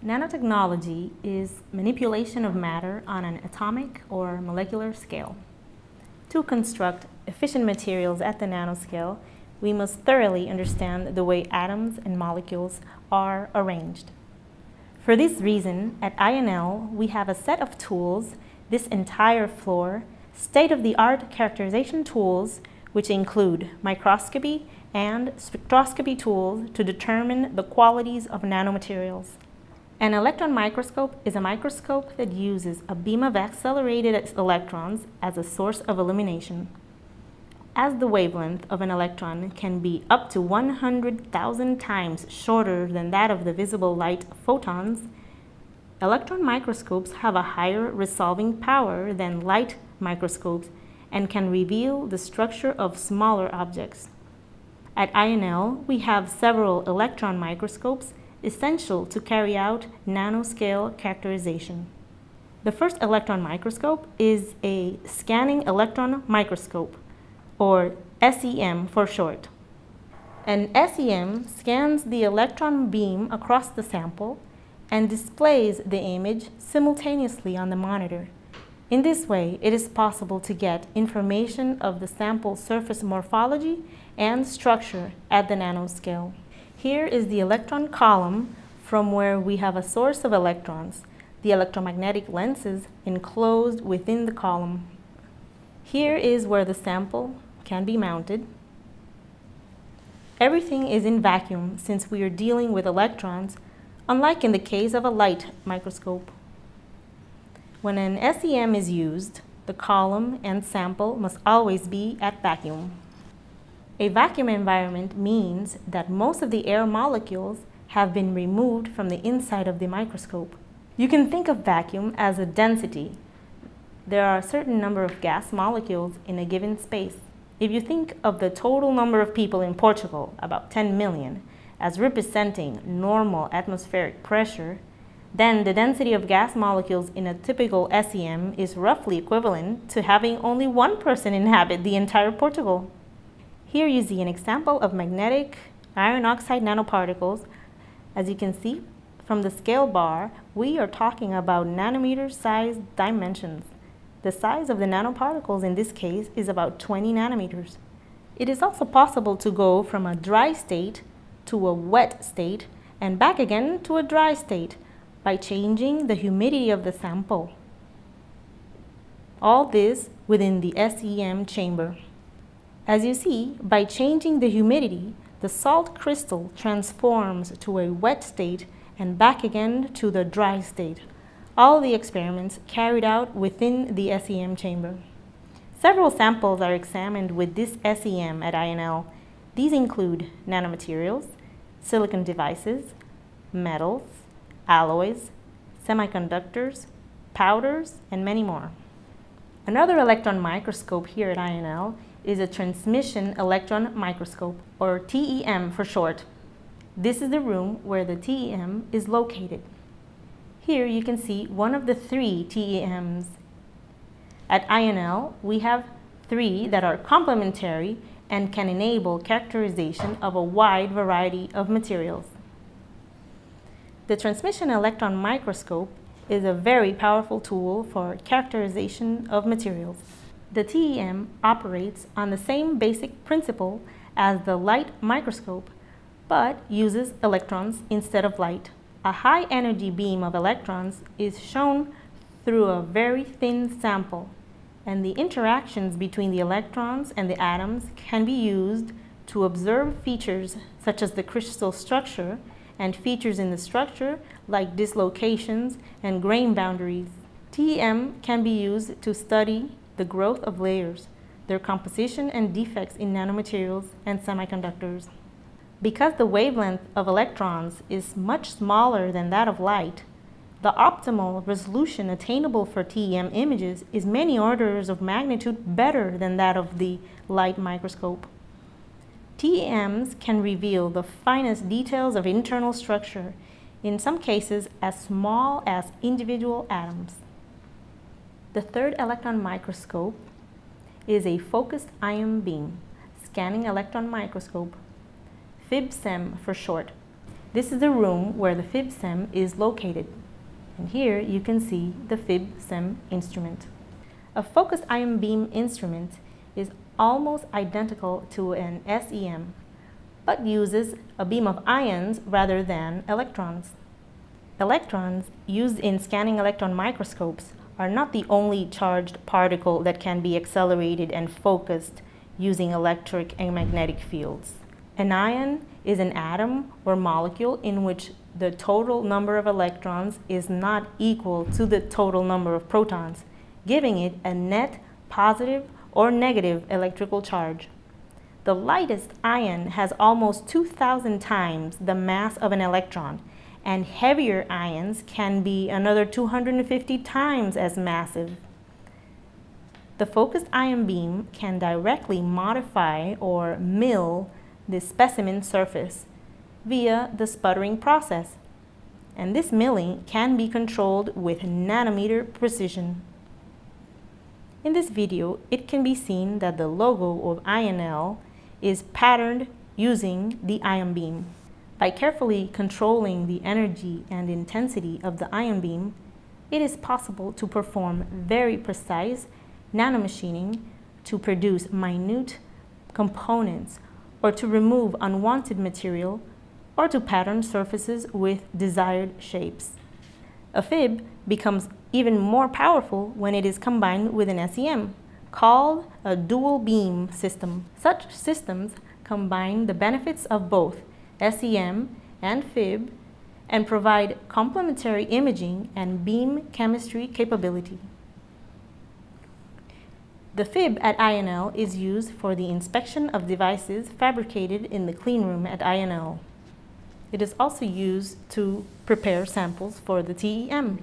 Nanotechnology is manipulation of matter on an atomic or molecular scale. To construct efficient materials at the nanoscale, we must thoroughly understand the way atoms and molecules are arranged. For this reason, at INL, we have a set of tools, this entire floor, state-of-the-art characterization tools, which include microscopy and spectroscopy tools to determine the qualities of nanomaterials. An electron microscope is a microscope that uses a beam of accelerated electrons as a source of illumination. As the wavelength of an electron can be up to 100,000 times shorter than that of the visible light photons, electron microscopes have a higher resolving power than light microscopes and can reveal the structure of smaller objects. At INL, we have several electron microscopes essential to carry out nanoscale characterization. The first electron microscope is a scanning electron microscope, or SEM for short. An SEM scans the electron beam across the sample and displays the image simultaneously on the monitor. In this way, it is possible to get information of the sample surface morphology and structure at the nanoscale. Here is the electron column from where we have a source of electrons, the electromagnetic lenses enclosed within the column. Here is where the sample can be mounted. Everything is in vacuum since we are dealing with electrons, unlike in the case of a light microscope. When an SEM is used, the column and sample must always be at vacuum. A vacuum environment means that most of the air molecules have been removed from the inside of the microscope. You can think of vacuum as a density. There are a certain number of gas molecules in a given space. If you think of the total number of people in Portugal, about 10 million, as representing normal atmospheric pressure, then the density of gas molecules in a typical SEM is roughly equivalent to having only one person inhabit the entire Portugal. Here you see an example of magnetic iron oxide nanoparticles. As you can see from the scale bar, we are talking about nanometer-sized dimensions. The size of the nanoparticles in this case is about 20 nanometers. It is also possible to go from a dry state to a wet state and back again to a dry state by changing the humidity of the sample. All this within the SEM chamber. As you see, by changing the humidity, the salt crystal transforms to a wet state and back again to the dry state. All the experiments carried out within the SEM chamber. Several samples are examined with this SEM at INL. These include nanomaterials, silicon devices, metals, alloys, semiconductors, powders, and many more. Another electron microscope here at INL is a transmission electron microscope, or TEM for short. This is the room where the TEM is located. Here you can see one of the 3 TEMs. At INL, we have 3 that are complementary and can enable characterization of a wide variety of materials. The transmission electron microscope is a very powerful tool for characterization of materials. The TEM operates on the same basic principle as the light microscope, but uses electrons instead of light. A high energy beam of electrons is shown through a very thin sample, and the interactions between the electrons and the atoms can be used to observe features such as the crystal structure and features in the structure like dislocations and grain boundaries. TEM can be used to study the growth of layers, their composition and defects in nanomaterials and semiconductors. Because the wavelength of electrons is much smaller than that of light, the optimal resolution attainable for TEM images is many orders of magnitude better than that of the light microscope. TEMs can reveal the finest details of internal structure, in some cases as small as individual atoms. The third electron microscope is a focused ion beam scanning electron microscope, FIBSEM for short. This is the room where the FIB-SEM is located. And here you can see the FIB-SEM instrument. A focused ion beam instrument is almost identical to an SEM, but uses a beam of ions rather than electrons. Electrons used in scanning electron microscopes are not the only charged particle that can be accelerated and focused using electric and magnetic fields. An ion is an atom or molecule in which the total number of electrons is not equal to the total number of protons, giving it a net positive or negative electrical charge. The lightest ion has almost 2,000 times the mass of an electron, and heavier ions can be another 250 times as massive. The focused ion beam can directly modify or mill the specimen surface via the sputtering process, and this milling can be controlled with nanometer precision. In this video, it can be seen that the logo of INL is patterned using the ion beam. By carefully controlling the energy and intensity of the ion beam, it is possible to perform very precise nanomachining to produce minute components, or to remove unwanted material, or to pattern surfaces with desired shapes. A FIB becomes even more powerful when it is combined with an SEM, called a dual beam system. Such systems combine the benefits of both SEM and FIB and provide complementary imaging and beam chemistry capability. The FIB at INL is used for the inspection of devices fabricated in the cleanroom at INL. It is also used to prepare samples for the TEM.